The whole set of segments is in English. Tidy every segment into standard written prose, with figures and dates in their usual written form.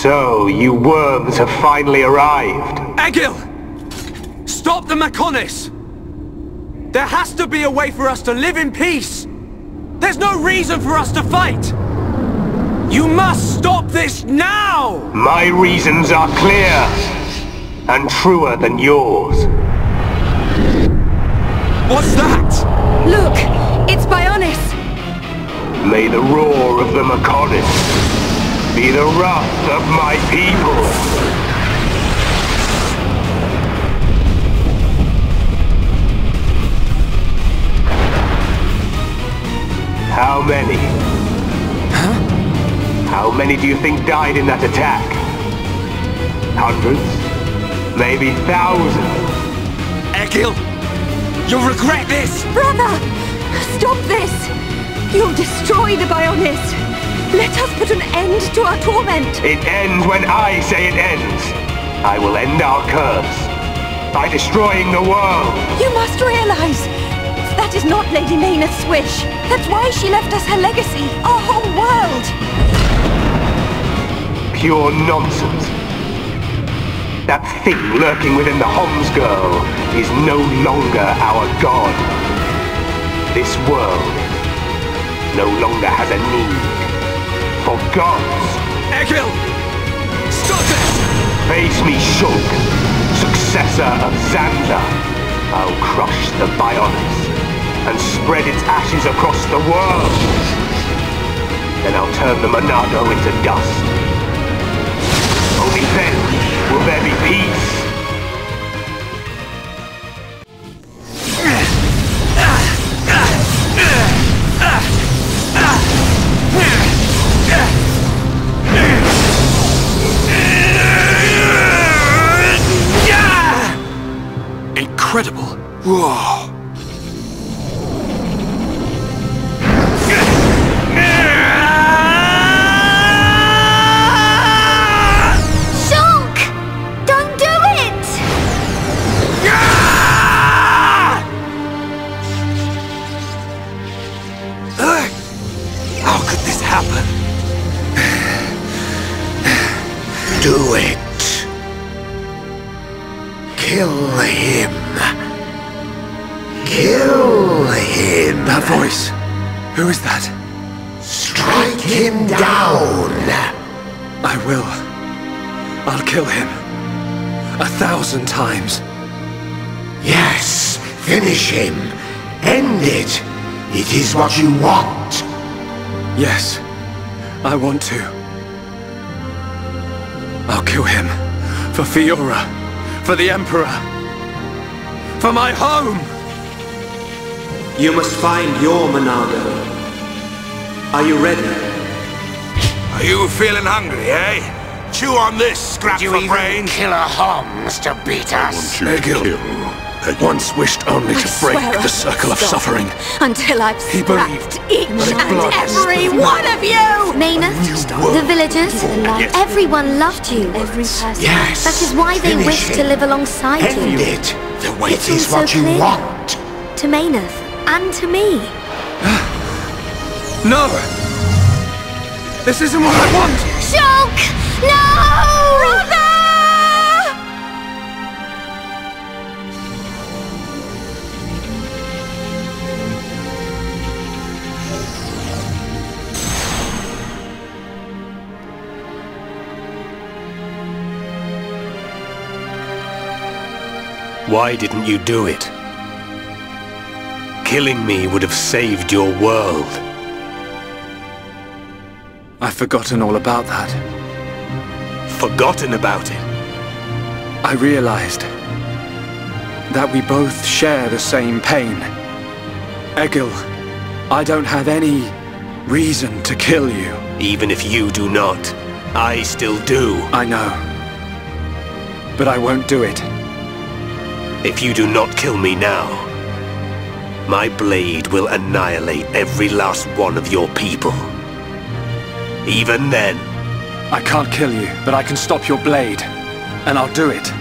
So, you worms have finally arrived. Egil! Stop the Mechonis! There has to be a way for us to live in peace! There's no reason for us to fight! You must stop this now! My reasons are clear, and truer than yours. What's that? Look! It's Bionis! May the roar of the Mechonis be the wrath of my people! How many? Huh? How many do you think died in that attack? Hundreds? Maybe thousands? Egil! You'll regret this! Brother! Stop this! You'll destroy the Bionis! Let us put an end to our torment! It ends when I say it ends! I will end our curse by destroying the world! You must realize, that is not Lady Maynard's wish. That's why she left us her legacy, our whole world! Pure nonsense. That thing lurking within the Homs girl is no longer our god. This world no longer has a need for gods. Egil! Stop it! Face me, Shulk, successor of Xander. I'll crush the Bionis and spread its ashes across the world. Then I'll turn the Monado into dust. Only then will there be peace. Incredible. Whoa. Do it. Kill him. Kill him. That voice. Who is that? Strike him down. I will. I'll kill him. 1,000 times. Yes, finish him. End it. It is what you want. Yes, I want to. I'll kill him. For Fiora. For the Emperor. For my home! You must find your Monado. Are you ready? Are you feeling hungry, eh? Chew on this, scrap for brains. Kill a Homs to beat us. Egil once wished only to break the circle of suffering. Until I've believed scrapped each and every one of you! Maynard, the villagers, everyone loved you. Yes. That is why they wish to live alongside End you. it. It is what you want. To Maynard and to me. No! This isn't what I want! Shulk! No! Brother! Why didn't you do it? Killing me would have saved your world. I've forgotten all about that. Forgotten about it? I realized that we both share the same pain. Egil, I don't have any reason to kill you. Even if you do not, I still do. I know. But I won't do it. If you do not kill me now, my blade will annihilate every last one of your people. Even then. I can't kill you, but I can stop your blade. And I'll do it.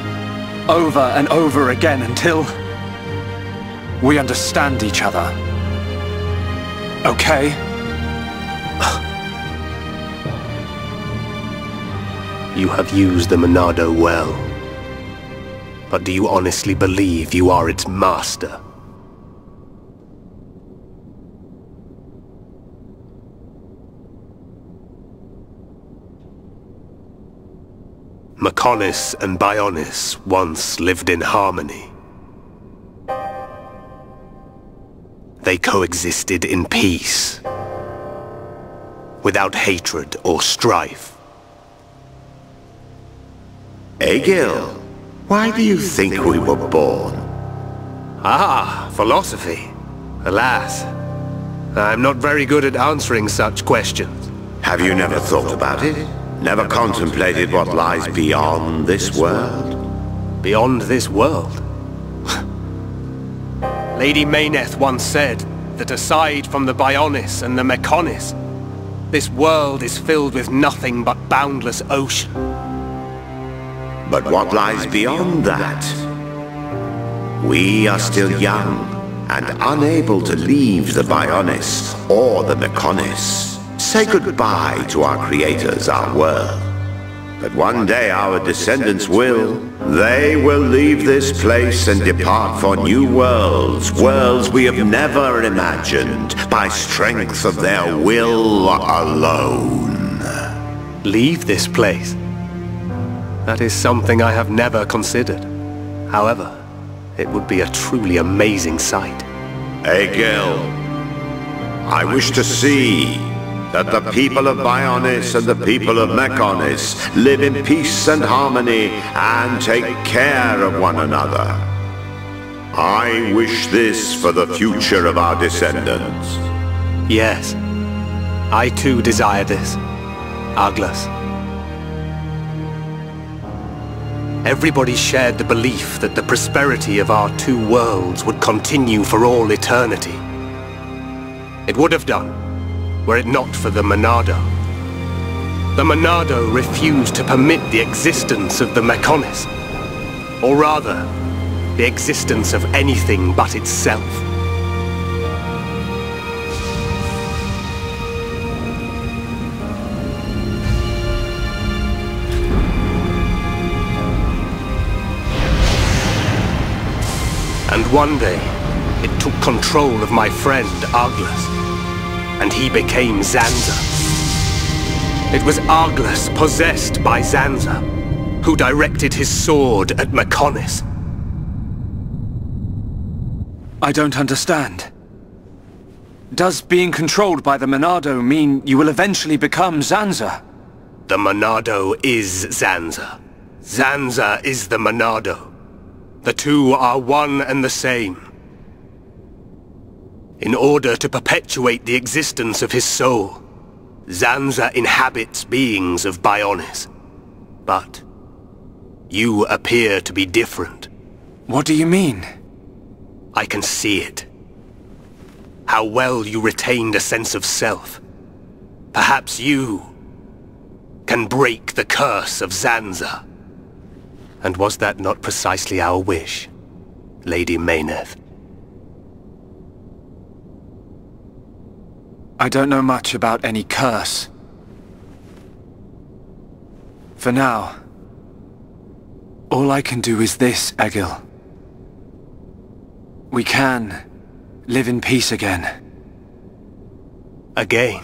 Over and over again until we understand each other. Okay? You have used the Monado well. But do you honestly believe you are its master? Mechonis and Bionis once lived in harmony. They coexisted in peace, without hatred or strife. Egil, why do you think we were born? Ah, philosophy. Alas, I'm not very good at answering such questions. Have you never thought about it? Never contemplated what lies beyond this world? Beyond this world? Lady Mayneth once said that aside from the Bionis and the Mechonis, this world is filled with nothing but boundless ocean. But what lies beyond that? We are still young and unable to leave the Bionis or the Mechonis. Say goodbye to our creators, our world. But one day our descendants will. They will leave this place and depart for new worlds, worlds we have never imagined, by strength of their will alone. Leave this place? That is something I have never considered. However, it would be a truly amazing sight. Egil, I wish to see that the people of Bionis and the people of Mechonis live in peace and harmony and take care of one another. I wish this for the future of our descendants. Yes, I too desire this, Arglas. Everybody shared the belief that the prosperity of our two worlds would continue for all eternity. It would have done, were it not for the Monado. The Monado refused to permit the existence of the Mechonis, or rather, the existence of anything but itself. And one day, it took control of my friend Arglas, and he became Zanza. It was Arglas possessed by Zanza, who directed his sword at Mechonis. I don't understand. Does being controlled by the Monado mean you will eventually become Zanza? The Monado is Zanza. Zanza is the Monado. The two are one and the same. In order to perpetuate the existence of his soul, Zanza inhabits beings of Bionis. But you appear to be different. What do you mean? I can see it. How well you retained a sense of self. Perhaps you can break the curse of Zanza. And was that not precisely our wish, Lady Mayneth? I don't know much about any curse. For now, all I can do is this, Egil. We can live in peace again. Again?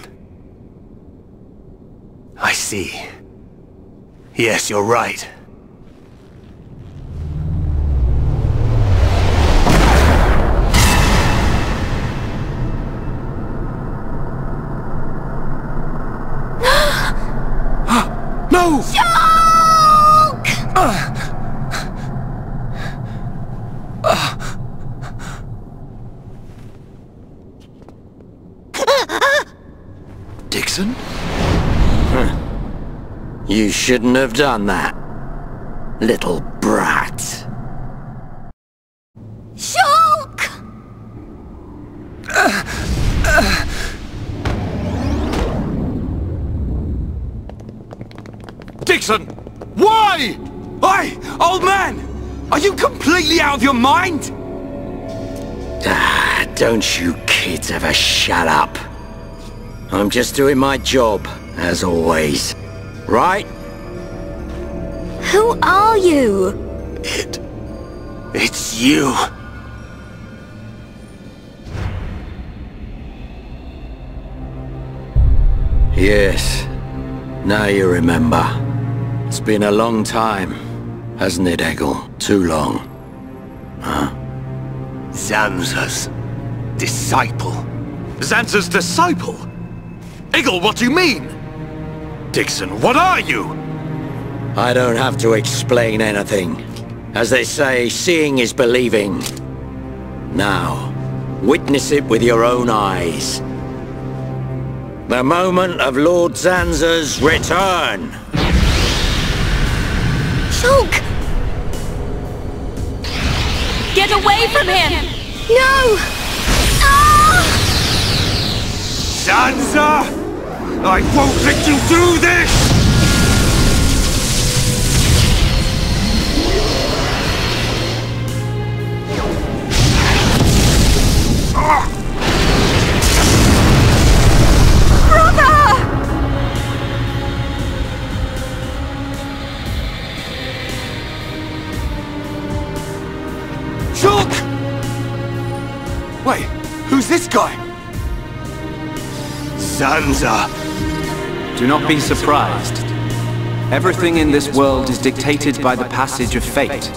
I see. Yes, you're right. No! Dixon? You shouldn't have done that, little brat. Shulk! Dixon! Why? Hey, old man! Are you completely out of your mind? Don't you kids ever shut up. I'm just doing my job, as always. Right? Who are you? It's you. Yes. Now you remember. It's been a long time, hasn't it, Eggle? Too long. Huh? Zanza's disciple. Zanza's disciple? Eggle, what do you mean? Dixon, what are you? I don't have to explain anything. As they say, seeing is believing. Now, witness it with your own eyes. The moment of Lord Zanza's return! Shulk! Get away from him! No! Ah! Zanza! I won't let you do this! Wait, who's this guy? Zanza! Do not be surprised. Everything in this world is dictated by the passage of fate.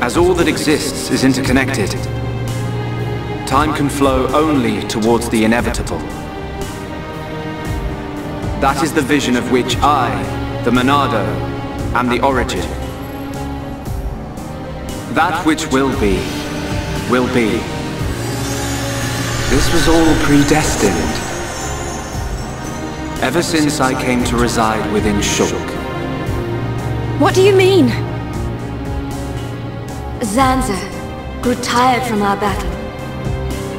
As all that exists is interconnected, time can flow only towards the inevitable. That is the vision of which I, the Monado, am the origin. That which will be. This was all predestined. Ever since I came to reside within Shulk. What do you mean? Zanza grew tired from our battle.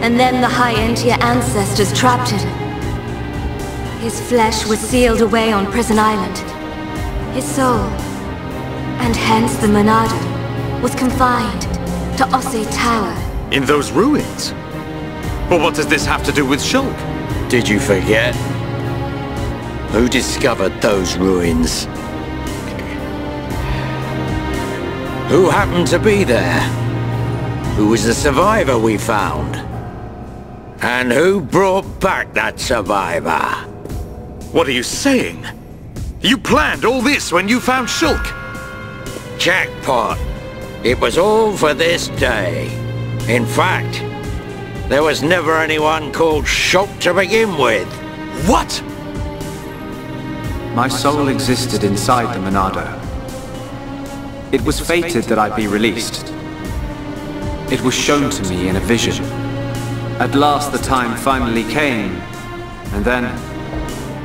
And then the High Entier ancestors trapped him. His flesh was sealed away on Prison Island. His soul, and hence the Monado, was confined to Osse Tower. In those ruins? But what does this have to do with Shulk? Did you forget? Who discovered those ruins? Who happened to be there? Who was the survivor we found? And who brought back that survivor? What are you saying? You planned all this when you found Shulk? Jackpot. It was all for this day. In fact, there was never anyone called Shulk to begin with. What? My soul existed inside the Monado. It was fated that I be released. It was shown to me in a vision. At last the time finally came, and then...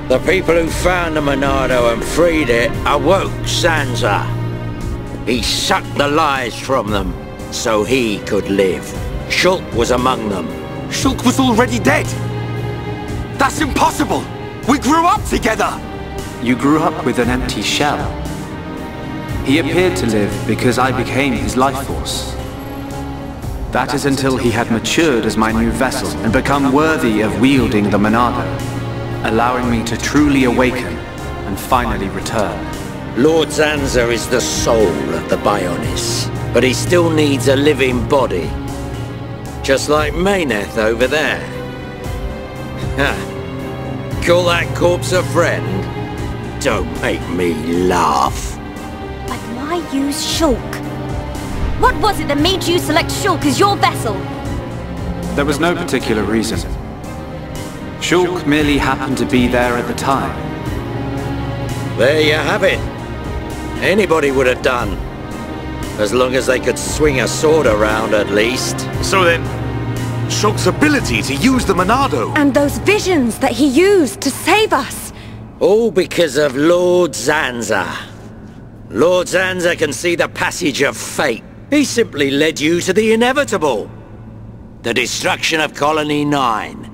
The people who found the Monado and freed it awoke Zanza. He sucked the lives from them, so he could live. Shulk was among them. Shulk was already dead! That's impossible! We grew up together! You grew up with an empty shell. He appeared to live because I became his life force. That is until he had matured as my new vessel and become worthy of wielding the Monado, allowing me to truly awaken and finally return. Lord Zanza is the soul of the Bionis, but he still needs a living body. Just like Mayneth over there. Call that corpse a friend? Don't make me laugh. But why use Shulk? What was it that made you select Shulk as your vessel? There was no particular reason. Shulk merely happened to be there at the time. There you have it. Anybody would have done. As long as they could swing a sword around, at least. So then, Shulk's ability to use the Monado... And those visions that he used to save us. All because of Lord Zanza. Lord Zanza can see the passage of fate. He simply led you to the inevitable. The destruction of Colony 9.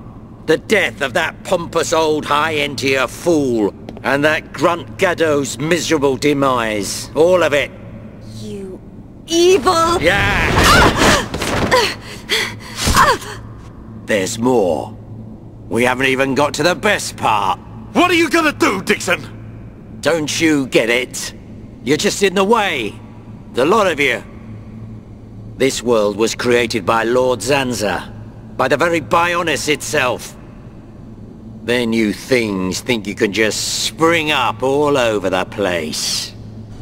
The death of that pompous old High Entier fool. And that Grunt Gaddo's miserable demise. All of it. You evil... Yeah! There's more. We haven't even got to the best part. What are you gonna do, Dixon? Don't you get it? You're just in the way. The lot of you. This world was created by Lord Zanza. By the very Bionis itself. Then you things think you can just spring up all over the place.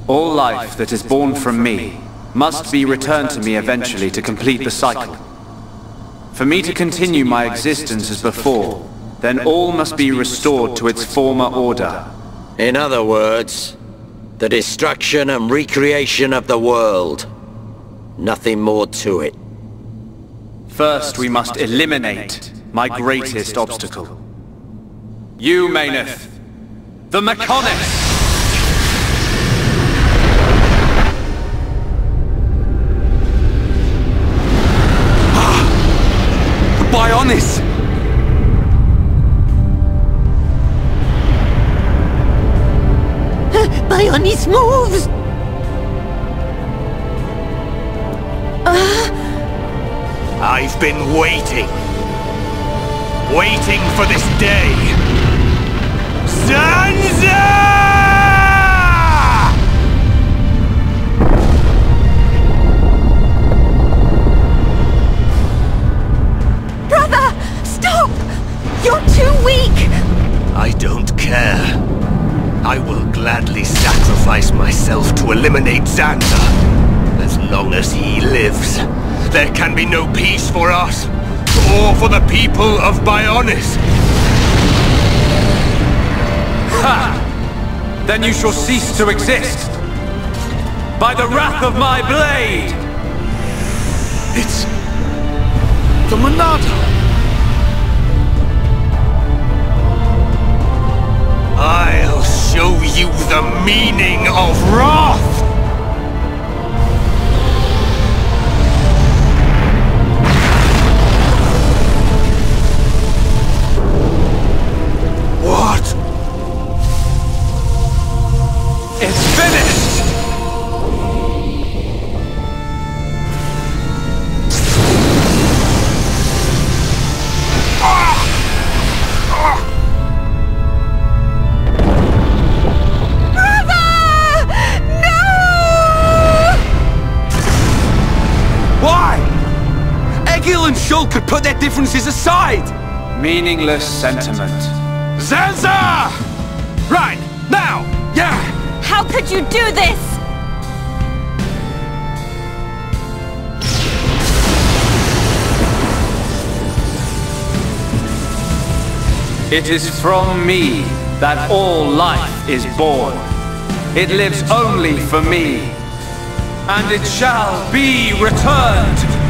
All life that is born from me must be returned to me eventually to complete the cycle. For me to continue my existence as before, then all must be restored to its former order. In other words, the destruction and recreation of the world. Nothing more to it. First, we must eliminate my greatest obstacle. You, Mayneth. The Mechonis! Bionis! Bionis moves! I've been waiting. Waiting for this day. Zanza! Brother! Stop! You're too weak! I don't care. I will gladly sacrifice myself to eliminate Zanza. As long as he lives, there can be no peace for us, or for the people of Bionis. Ha! Then you shall cease to exist! By the wrath of my blade! It's... the Monado! I'll show you the meaning of wrath! What? It's finished! Shulk could put their differences aside! Meaningless sentiment. Zanza! Right, now! Yeah! How could you do this? It is from me that all life is born. It lives only for me. And it shall be returned!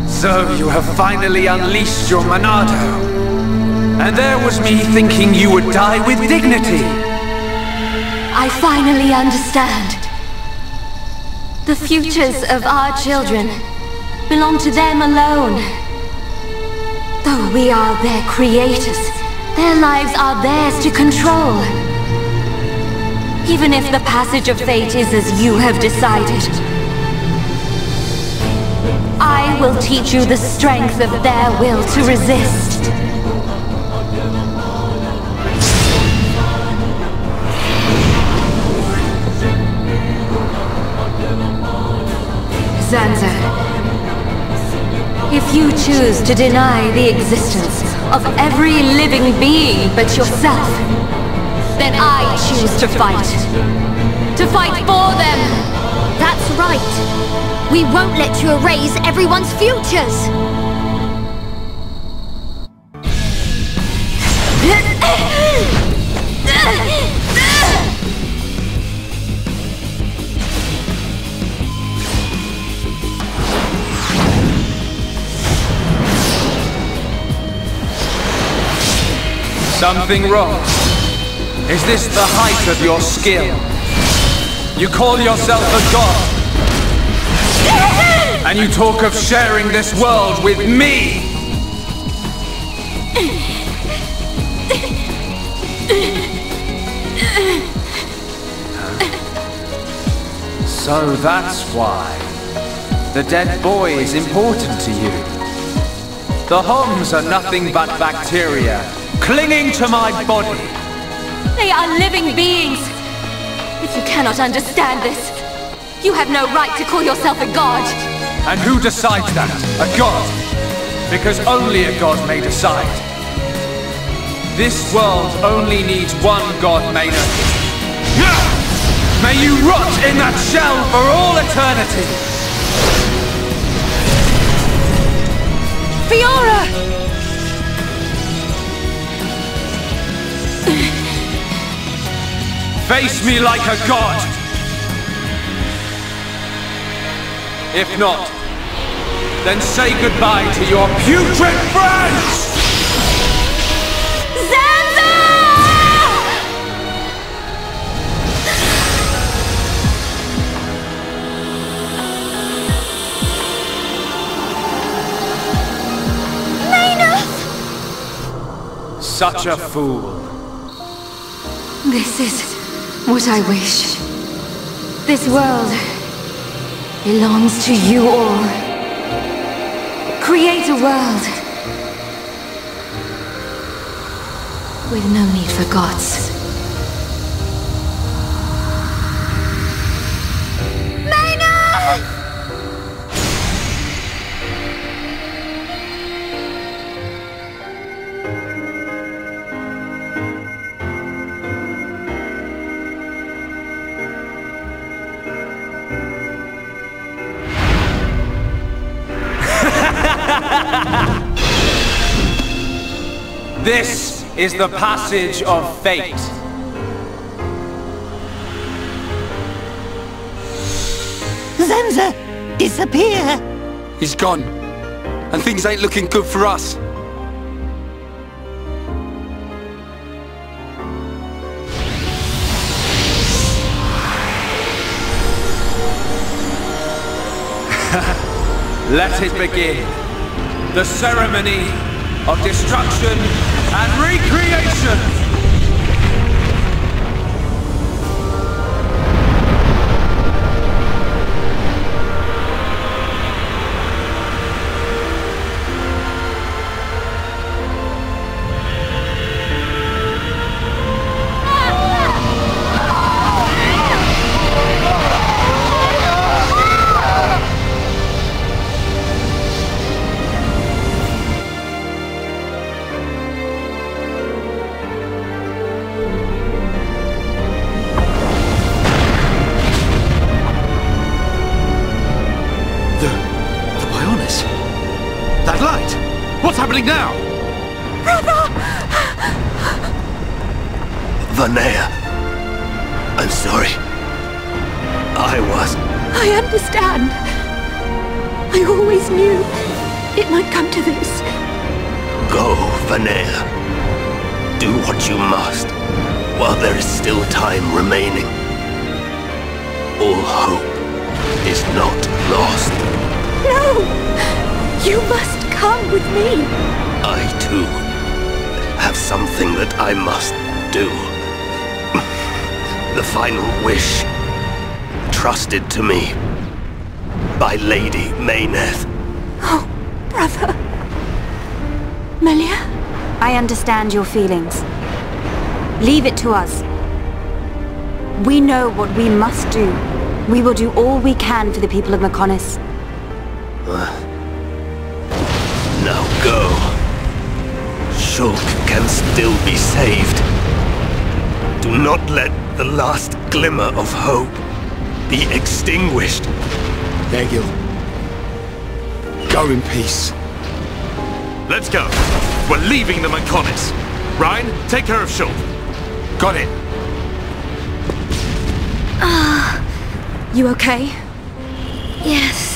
So you have finally unleashed your Monado. And there was me thinking you would die with dignity. I finally understand. The futures of our children belong to them alone. Though we are their creators, their lives are theirs to control. Even if the passage of fate is as you have decided, I will teach you the strength of their will to resist. Zanza, if you choose to deny the existence of every living being but yourself, then I choose to fight. To fight for them! That's right! We won't let you erase everyone's futures! Something wrong? Is this the height of your skill? You call yourself a god? And you talk of sharing this world with me! So that's why. The dead boy is important to you. The Homs are nothing but bacteria, clinging to my body. They are living beings! If you cannot understand this, you have no right to call yourself a god! And who decides that? A god? Because only a god may decide. This world only needs one god, Maynard. May you rot in that shell for all eternity! Fiora! Face me like a god! If not, then say goodbye to your putrid friends! Such a fool. This is what I wish. This world belongs to you all. Create a world with no need for gods. This is the passage of fate. Zanza, disappear! He's gone. And things ain't looking good for us. Let it begin. The ceremony of destruction and recreation! Now! Brother! Vanea, I'm sorry. I understand. I always knew it might come to this. Go, Vanea. Do what you must, while there is still time remaining. All hope is not lost. No! You must come with me. I, too, have something that I must do. The final wish, trusted to me by Lady Mayneth. Oh, brother. Melia? I understand your feelings. Leave it to us. We know what we must do. We will do all we can for the people of Mechonis. Now go. Shulk can still be saved. Do not let the last glimmer of hope be extinguished. Egil. Go in peace. Let's go. We're leaving the Mechonis. Ryan, take care of Shulk. Got it. You okay? Yes.